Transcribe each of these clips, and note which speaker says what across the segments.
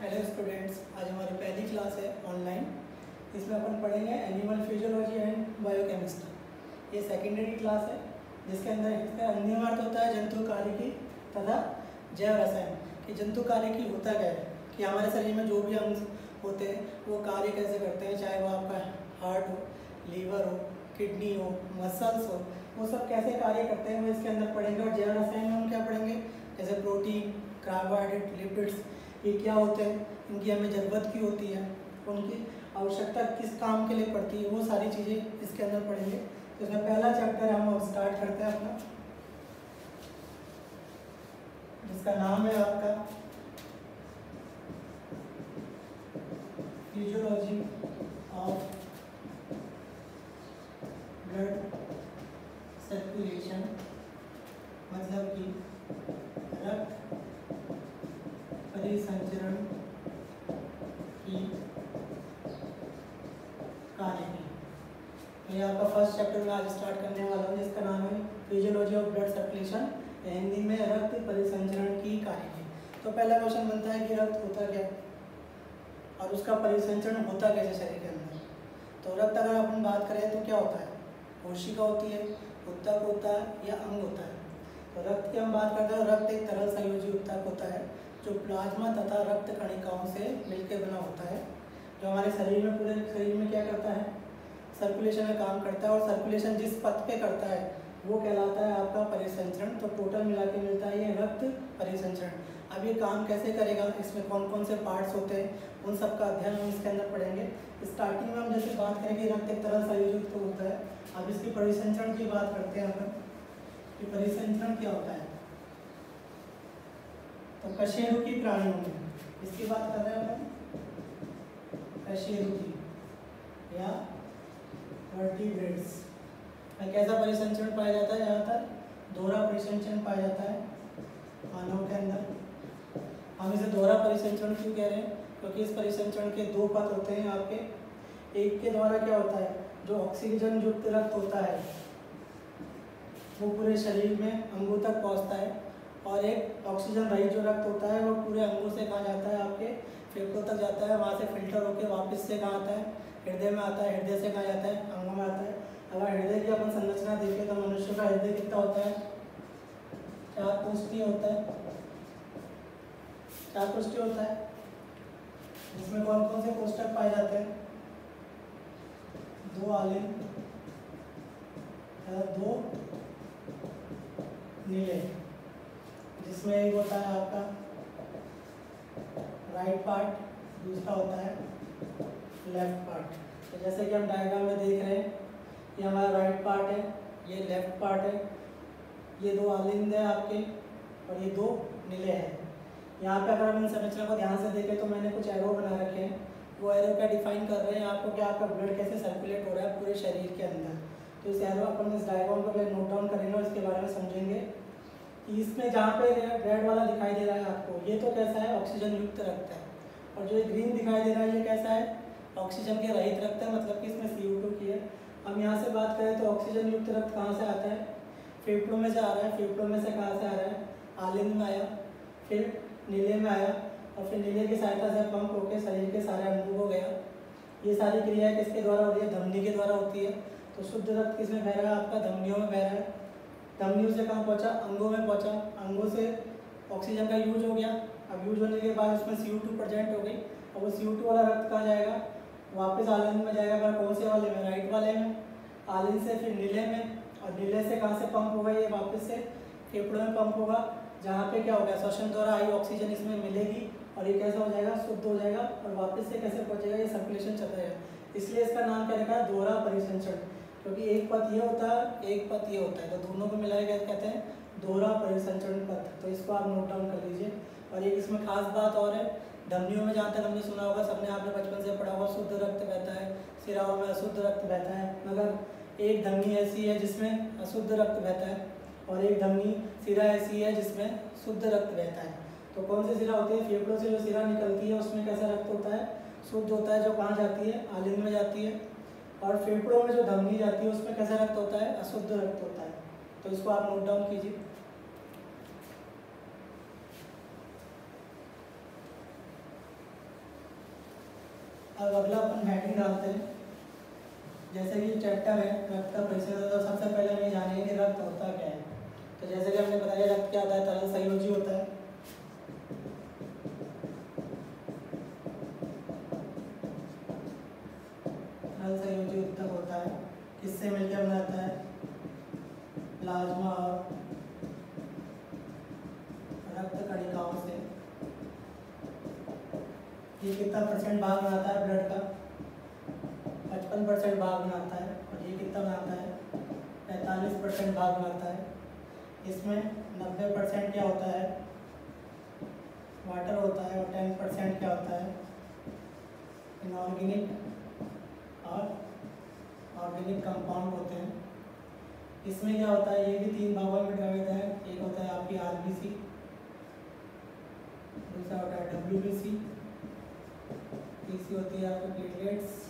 Speaker 1: Hello students, आज हमारी पहली क्लास है ऑनलाइन। इसमें अपन पढ़ेंगे एनिमल फिजियोलॉजी एंड बायोकेमिस्ट्री। ये सेकेंडरी क्लास है जिसके अंदर इसका अन्य अर्थ होता है जंतु कार्यकी तथा जैव रसायन। कि जंतु कार्यकी होता क्या है, कि हमारे शरीर में जो भी अंग होते हैं वो कार्य कैसे करते हैं, चाहे वो आपका हार्ट हो, लीवर हो, किडनी हो, मसल्स हो, वो सब कैसे कार्य करते हैं वो इसके अंदर पढ़ेंगे। और जैव रसायन में हम क्या पढ़ेंगे, जैसे प्रोटीन, कार्बोहाइड्रेट, लिपिड्स, ये क्या होते हैं, इनकी हमें ज़रूरत क्यों होती है, उनकी आवश्यकता किस काम के लिए पड़ती है, वो सारी चीज़ें इसके अंदर पढ़ेंगे। तो इसमें पहला चैप्टर हम अब स्टार्ट करते हैं अपना, जिसका नाम है आपका फिजियोलॉजी ऑफ ब्लड सर्कुलेशन, मतलब कि रक्त परिसंचरण की कार्यकी। तो ये आपका फर्स्ट चैप्टर में आज स्टार्ट करने वाला हूँ, जिसका नाम है physiology of blood circulation, Hindi में रक्त परिसंचरण की कार्यकी। तो पहला क्वेश्चन बनता है कि रक्त होता क्या और उसका परिसंचरण होता कैसे शरीर के अंदर। तो रक्त अगर अपन बात करें तो क्या होता है, कोशिका होती है, उत्तक होता है या अंग होता है। तो रक्त की हम बात करते हैं, रक्त एक तरल संयोजी उत्तक होता है जो प्लाज्मा तथा रक्त कणिकाओं से मिलकर बना होता है, जो हमारे शरीर में, पूरे शरीर में क्या करता है, सर्कुलेशन में काम करता है। और सर्कुलेशन जिस पथ पे करता है वो कहलाता है आपका परिसंचरण। तो टोटल मिला के मिलता है ये रक्त परिसंचरण। अब ये काम कैसे करेगा, इसमें कौन कौन से पार्ट्स होते हैं, उन सब का अध्ययन हम इसके अंदर पढ़ेंगे। स्टार्टिंग में हम जैसे बात करें कि रक्त एक तरल संयोजी उत्तक होता है, अब इसकी परिसंचरण की बात करते हैं अपन कि परिसंचरण क्या होता है। तो कशेरुकी प्राणियों में इसकी बात कर रहे हैं अपन, कशेरुकी या वर्टिब्रेट्स में कैसा परिसंचरण पाया जाता है, ज़्यादातर दोहरा परिसंचरण पाया जाता है मानव के अंदर। हम इसे दोहरा परिसंचरण क्यों कह रहे हैं, क्योंकि इस परिसंचरण के दो पथ होते हैं आपके। एक के द्वारा क्या होता है, जो ऑक्सीजन युक्त रक्त होता है वो पूरे शरीर में अंगों तक पहुंचता है, और एक ऑक्सीजन रहित जो रक्त होता है वो पूरे अंगों से कहाँ जाता है, आपके फेफड़ों तक जाता है, वहाँ से फिल्टर होकर वापस से कहाँ आता है, हृदय में आता है, हृदय से कहाँ जाता है, अंगों में आता है। अगर हृदय की अपन संरचना देखें तो मनुष्य का हृदय कितना होता है, 4 कोष्ठीय होता है, 4 कोष्ठीय होता है, जिसमें कौन कौन से कोष्ठक पाए जाते हैं, 2 आलिंद, 2 नीले, जिसमें एक होता है आपका राइट पार्ट, दूसरा होता है लेफ्ट पार्ट। तो जैसे कि हम डायग्राम में देख रहे हैं, ये हमारा राइट पार्ट है, ये लेफ्ट पार्ट है, ये 2 आलिंद है आपके और ये 2 नीले हैं। यहाँ पे अगर हम इन संरचना को ध्यान से देखें तो मैंने कुछ एरो बना रखे हैं, वो एरो क्या डिफाइन कर रहे हैं आपको, क्या आपका ब्लड कैसे सर्कुलेट हो रहा है पूरे शरीर के अंदर। तो इस एरो अपन इस डायग्राम को पहले नोट डाउन करेंगे और इसके बारे में समझेंगे कि इसमें जहाँ पे रेड वाला दिखाई दे रहा है आपको, ये तो कैसा है, ऑक्सीजन युक्त रक्त है। और जो ये ग्रीन दिखाई दे रहा है ये कैसा है, ऑक्सीजन के रहित रक्त है, मतलब कि इसमें CO2 की है। हम यहाँ से बात करें तो ऑक्सीजन युक्त रक्त कहाँ से आता है, फेफड़ों में से आ रहा है, फेफड़ों में से कहाँ से आ रहा है, आलिंद में आया, फिर नीले में आया, और फिर नीले की सहायता से पंप होकर शरीर के सारे अंगों को गया। ये सारी क्रियाएं किसके द्वारा होती है, धमनी के द्वारा होती है। तो शुद्ध रक्त किसमें बह रहा है, आपका धमनियों में बह रहा है। धमनियों से कहाँ पहुँचा, अंगों में पहुँचा, अंगों से ऑक्सीजन का यूज हो गया। अब यूज होने के बाद उसमें CO2 प्रेजेंट हो गई, और वो CO2 वाला रक्त कहाँ जाएगा, वापस आलिंद में जाएगा, पर कौन से वाले में, राइट वाले में। आलिंद से फिर नीले में, और नीले से कहाँ से पंप होगा, ये वापस से फेफड़ों में पंप होगा, जहाँ पे क्या होगा, श्वसन द्वारा आई ऑक्सीजन इसमें मिलेगी और ये कैसा हो जाएगा, शुद्ध हो जाएगा, और वापस से कैसे पहुँचेगा, ये सर्कुलेशन चल रहेगा। इसलिए इसका नाम क्या रखा है, दोहरा परिसंचरण, क्योंकि एक पथ ये होता है, एक पथ ये होता है, तो दोनों को मिलाया गया कहते हैं दोहरा परिसंचरण पथ। तो इसको आप नोट डाउन कर लीजिए। और एक इसमें खास बात और है, धमनियों में जहाँ तक हमने सुना होगा, सबने आपने बचपन से पढ़ा होगा, शुद्ध रक्त बहता है, सिराओं में अशुद्ध रक्त बहता है, मगर एक धमनी ऐसी है जिसमें अशुद्ध रक्त बहता है, और एक धमनी सिरा ऐसी है जिसमें शुद्ध रक्त बहता है। तो कौन सी सिरा होती है, फेफड़ों से जो सिरा निकलती है उसमें कैसा रक्त होता है, शुद्ध होता है, जो कहाँ जाती है, आलिंद में जाती है। और फेफड़ों में जो धमनी जाती है उसमें कैसा रक्त होता है, अशुद्ध रक्त होता है। तो इसको आप नोट डाउन कीजिए। अब अगला अपन हेडिंग डालते हैं। जैसे कि चैप्टर है रक्त का परिचय, तो सबसे पहले हमें जानेंगे कि रक्त होता क्या है। तो जैसे कि हमने बताया रक्त क्या होता है, तरल संयोजी होता है। तरल संयोजी ऊतक होता है, किससे मिलकर बनाता है, प्लाज्मा और रक्त कणिकाओं से। ये कितना परसेंट भाग बनाता है ब्लड का, 55% भाग बनाता है। और ये कितना बनाता है, 45% भाग बनाता है। इसमें 90% क्या होता है, वाटर होता है, और 10% क्या होता है, इनऑर्गेनिक और ऑर्गेनिक कंपाउंड होते हैं। इसमें क्या होता है, ये भी 3 भागों में डिवाइड है। एक होता है आपकी आरबीसी, दूसरा होता है डब्ल्यूबीसी, तीसरी होती है आपकी प्लेटलेट्स।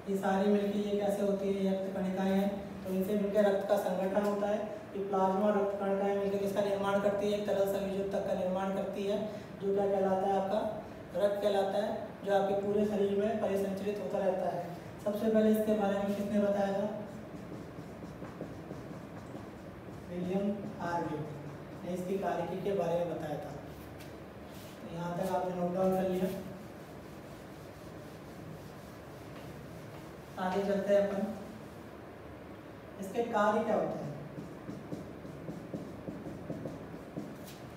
Speaker 1: ये सारी मिलकर ये कैसे होती है, रक्त कणिकाएं हैं। तो इनसे मिलकर रक्त का संगठन होता है। ये प्लाज्मा रक्त कणिकाएं मिलकर किसका निर्माण करती है, एक तरल संयोजी ऊतक का निर्माण करती है, जो क्या कहलाता है, आपका रक्त कहलाता है, जो आपके पूरे शरीर में परिसंचरित होता रहता है। सबसे पहले इसके बारे में किसने बताया था, विलियम हार्विक ने इसकी कार्यकी के बारे में बताया था। तो यहाँ तक आपने नोट डाउन कर लिया। आगे चलते हैं अपन, इसके कार्य क्या होते हैं,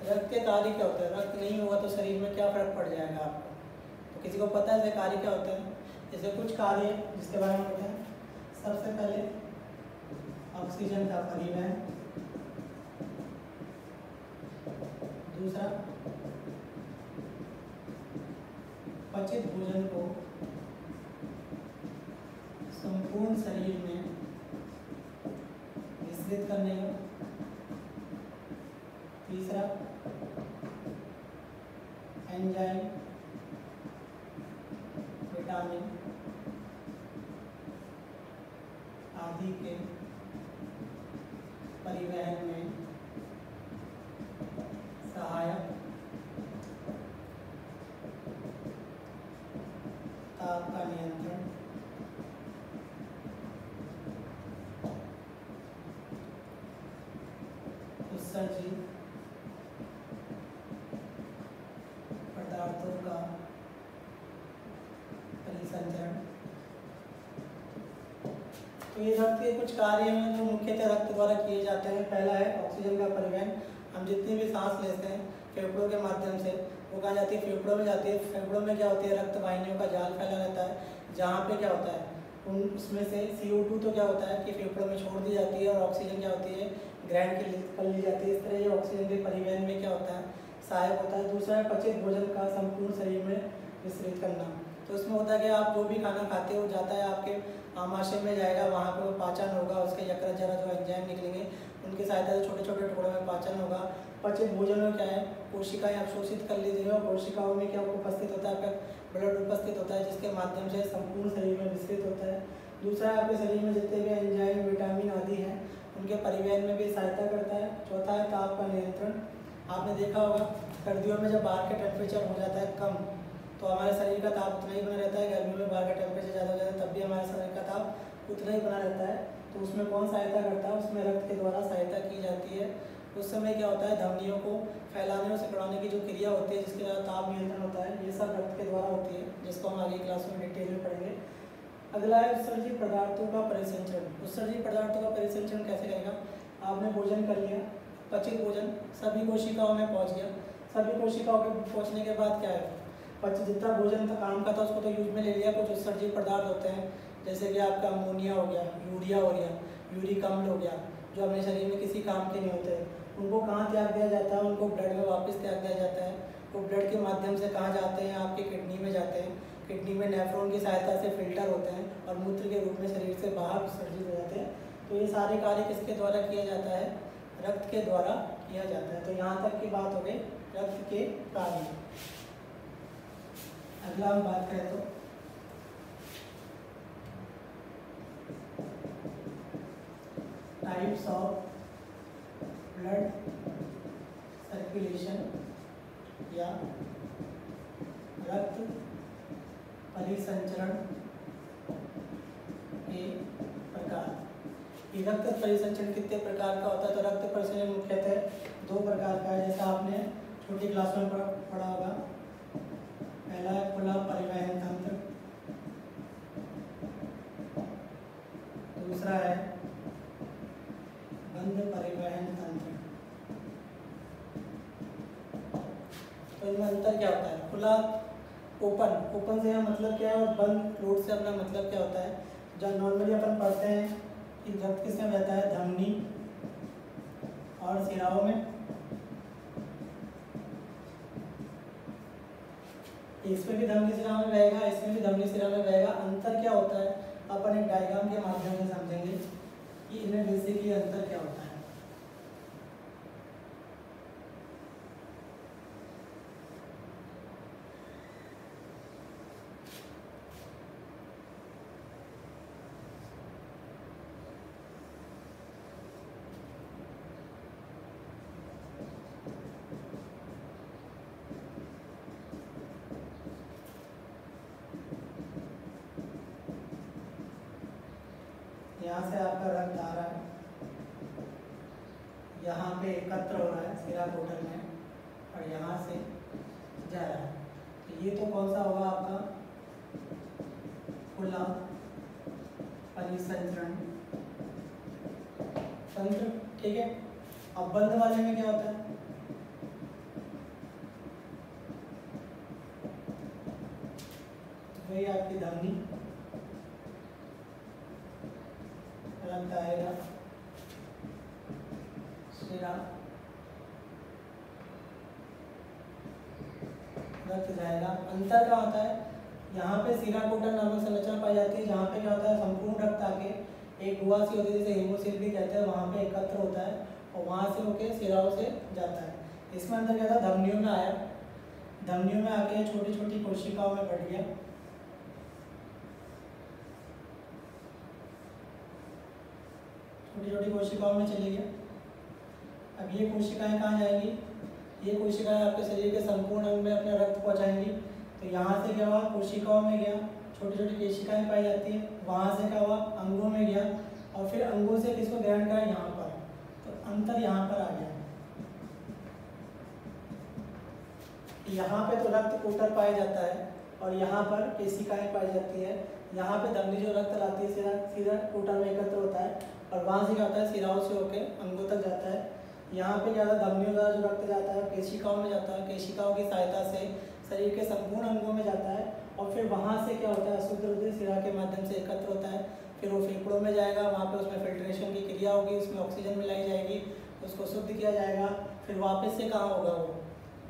Speaker 1: रक्त के कार्य क्या होते हैं। रक्त नहीं होगा तो शरीर में क्या फर्क पड़ जाएगा आपको, तो किसी को पता है इसके कार्य क्या होते हैं। इसके कुछ कार्य जिसके बारे में बताएं। सबसे पहले ऑक्सीजन का परिवहन, दूसरा पचित भोजन को संपूर्ण शरीर में विस्तृत करने का, तीसरा एंजाइम विटामिन आदि के परिवहन में सहायक, ताप का नियंत्रण, उत्सर्जी पदार्थों का परिसंचरण। तो ये रक्त के कुछ कार्य हैं जो मुख्यतः रक्त द्वारा किए जाते हैं। पहला है ऑक्सीजन का परिवहन। हम जितनी भी सांस लेते हैं फेफड़ों के माध्यम से, वो कहाँ जाती है, फेफड़ों में जाती है। फेफड़ों में क्या होती है, रक्त वाहिनियों का जाल फैला रहता है, जहाँ पे क्या होता है उसमें से CO2 तो क्या होता है कि फेफड़ों में छोड़ दी जाती है, और ऑक्सीजन क्या होती है ग्रहण कर ली जाती है। इस तरह ये ऑक्सीजन के परिवहन में क्या होता है, सहायक होता है। दूसरा है पचित भोजन का संपूर्ण शरीर में विस्तृत करना। तो इसमें होता है कि आप जो भी खाना खाते हो जाता है आपके आमाशय में जाएगा, वहाँ पे वो पाचन होगा, उसके यकृत जरा जो एंजाइम निकलेंगे उनकी सहायता से छोटे छोटे टुकड़ों में पाचन होगा। पचित भोजन में क्या है, कोशिकाएं अवशोषित कर ली जाएगी, और कोशिकाओं में क्या उपस्थित होता है, आपका ब्लड उपस्थित होता है, जिसके माध्यम से संपूर्ण शरीर में विस्तृत होता है। दूसरा है आपके शरीर में जितने भी एंजाइम विटामिन आदि हैं उनके परिवहन में भी सहायता करता है। चौथा है ताप का नियंत्रण। आपने देखा होगा सर्दियों में जब बाहर का टेम्परेचर हो जाता है कम, तो हमारे शरीर का ताप उतना ही बना रहता है। गर्मियों में बाहर का टेम्परेचर ज़्यादा हो जाता है, तब भी हमारे शरीर का ताप उतना ही बना रहता है। तो उसमें कौन सहायता करता है, उसमें रक्त के द्वारा सहायता की जाती है। उस समय क्या होता है, धमनियों को फैलाने और सिकुड़ाने की जो क्रिया होती है जिसके द्वारा ताप नियंत्रण होता है, ये सब रक्त के द्वारा होती है, जिसको हम आगे क्लास में डिटेल में पढ़ेंगे। अगला है उत्सर्जी पदार्थों का परिसंचरण। उत्सर्जी पदार्थों का परिसंचरण कैसे करेगा, आपने भोजन कर लिया, पचित भोजन सभी कोशिकाओं में पहुंच गया। सभी कोशिकाओं के पहुंचने के बाद क्या है, जितना भोजन था काम का था उसको तो यूज में ले लिया। कुछ उत्सर्जी पदार्थ होते हैं जैसे कि आपका अमोनिया हो गया, यूरिया हो गया, यूरिक अम्ल हो गया, जो अपने शरीर में किसी काम के नहीं होते। उनको कहाँ त्याग दिया जाता है, उनको ब्लड में वापस त्याग दिया जाता है। वो ब्लड के माध्यम से कहाँ जाते हैं, आपके किडनी में जाते हैं। किडनी में नेफ्रॉन की सहायता से फिल्टर होते हैं और मूत्र के रूप में शरीर से बाहर विसर्जित हो जाते हैं। तो ये सारे कार्य किसके द्वारा किया जाता है, रक्त के द्वारा किया जाता है। तो यहाँ तक की बात हो गई रक्त के कार्य। अगला हम बात करें तो टाइप्स ऑफ ब्लड सर्कुलेशन या रक्त परिसंचरण के प्रकार। रक्त परिसंचरण कितने प्रकार का होता है? तो रक्त परिसंचरण मुख्यतः 2 प्रकार का है, जैसा आपने छोटी क्लास में पढ़ा होगा। पहला है खुला परिवहन तंत्र, दूसरा है बंद परिवहन तंत्र। तो इनमें अंतर क्या होता है? खुला ओपन से मतलब क्या है और बंद क्लोज से अपना मतलब क्या होता है? जब नॉर्मली अपन पढ़ते हैं कि रक्त किसमें बहता है? धमनी और शिराओं में। इसमें भी धमनी शिरा में बहेगा, इसमें भी धमनी शिरा में बहेगा। अंतर क्या होता है अपन एक डायग्राम के माध्यम से समझेंगे कि इनमें बेसिकली अंतर क्या होता है। यहाँ से आपका रक्त आ रहा है, यहाँ पे एकत्र हो रहा है सिरा कोटल में और यहाँ से जा रहा है। तो ये तो कौन सा होगा आपका? खुला परिसंचरण तंत्र, ठीक है। अब बंद वाले में क्या होता है? वही आपकी धमनी, रक्त आएगा, शिरा, रक्त जाएगा। अंतर क्या होता है? यहाँ पे सिरा कोटल नामक संरचना पाई जाती है, जहाँ पे क्या होता है संपूर्ण रक्त आके एक गुहा सी होती है जिसे हेमोसिल भी कहते हैं, वहाँ पे एकत्र होता है और वहाँ से होके सिराओं से जाता है। इसमें अंदर क्या था? धमनियों में आया, धमनियों में आके छोटी छोटी कोशिकाओं में बढ़ गया, छोटी छोटी कोशिकाओं में चली गया। अब ये कोशिकाएं कहाँ जाएंगी? ये कोशिकाएं आपके शरीर के संपूर्ण अंग में अपना रक्त पहुँचाएंगी। तो यहाँ से क्या हुआ? कोशिकाओं में गया, छोटी छोटी कोशिकाएं पाई जाती है, वहाँ से क्या हुआ? अंगों में गया और फिर अंगों से किसको ग्रहण करा? यहाँ पर। तो अंतर यहाँ पर आ गया। यहाँ पे तो रक्त कोटर पाया जाता है और यहाँ पर कोशिकाएं पाई जाती है। यहाँ पे धमनी जो रक्त लाती है सीधा कोटर में एकत्र होता है और वहाँ से क्या होता है? सिराओं से होकर अंगों तक जाता है। यहाँ पे क्या होता है? धमनियों द्वारा जो रक्त जाता है कोशिकाओं में जाता है, कोशिकाओं की सहायता से शरीर के संपूर्ण अंगों में जाता है और फिर वहाँ से क्या होता है? अशुद्ध रुधिर सिरा के माध्यम से एकत्र होता है, फिर वो फेफड़ों में जाएगा, वहाँ पे उसमें फिल्ट्रेशन की क्रिया होगी, उसमें ऑक्सीजन मिलाई जाएगी, उसको शुद्ध किया जाएगा, फिर वापस से कहाँ होगा? वो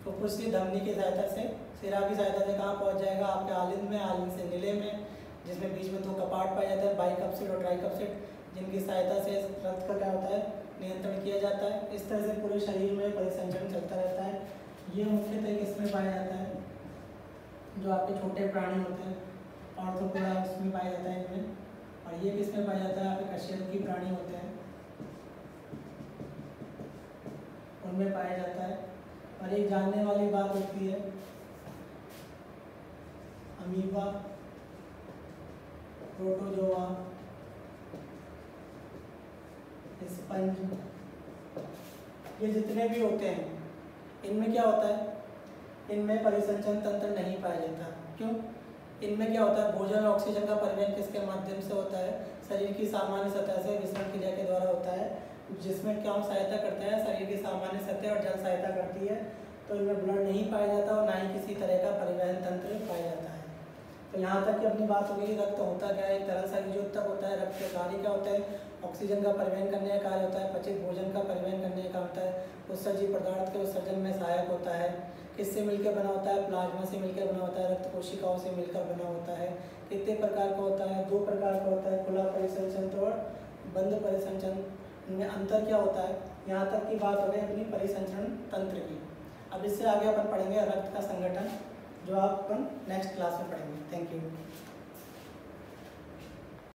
Speaker 1: फुफ्फुस की धमनी की सहायता से, सिरा की सहायता से कहाँ पहुँच जाएगा? आपके आलिंद में, आलिंद से नीले में, जिसमें बीच में 2 कपाट पाए जाते हैं, बाइकप्सिड और ट्राइकप्सिड, जिनकी सहायता से रक्त का क्या होता है? नियंत्रण किया जाता है। इस तरह से पूरे शरीर में परिसंचरण चलता रहता है। ये मुख्यतः किसमें पाया जाता है? जो आपके छोटे प्राणी होते हैं, ऑर्थोपोडा उसमें पाया जाता है इनमें। और ये किसमें पाया जाता है? आपके कशेरुकी प्राणी होते हैं, उनमें पाया जाता है। और एक जानने वाली बात होती है, अमीबा, प्रोटोजोआ, स्पंज, ये जितने भी होते हैं इनमें क्या होता है? इनमें परिसंचरण तंत्र नहीं पाया जाता। क्यों? इनमें क्या होता है? भोजन और ऑक्सीजन का परिवहन किसके माध्यम से होता है? शरीर की सामान्य सतह से विसरण क्रिया के द्वारा होता है, जिसमें क्या सहायता करता है? शरीर की सामान्य सतह और जल सहायता करती है। तो इनमें ब्लड नहीं पाया जाता और ना ही किसी तरह का परिवहन तंत्र पाया जाता है। तो यहाँ तक कि अपनी बात हो गई रक्त होता क्या है? एक तरल संयोजक होता है। रक्त के कार्य क्या होता है? ऑक्सीजन का परिवहन करने का कार्य होता है, पचित भोजन का परिवहन करने का होता है, उत्सर्जित पदार्थ के उत्सर्जन में सहायक होता है। किससे मिलकर बना होता है? प्लाज्मा से मिलकर बना होता है, रक्त कोशिकाओं से मिलकर बना होता है। कितने प्रकार का होता है? 2 प्रकार का होता है, खुला परिसंचरण और बंद परिसंचरण। इनमें अंतर क्या होता है? यहाँ तक की बात हो गई अपनी परिसंचरण तंत्र की। अब इससे आगे अपन पढ़ेंगे रक्त का संगठन, जो आप अपन नेक्स्ट क्लास में पढ़ेंगे। Thank you.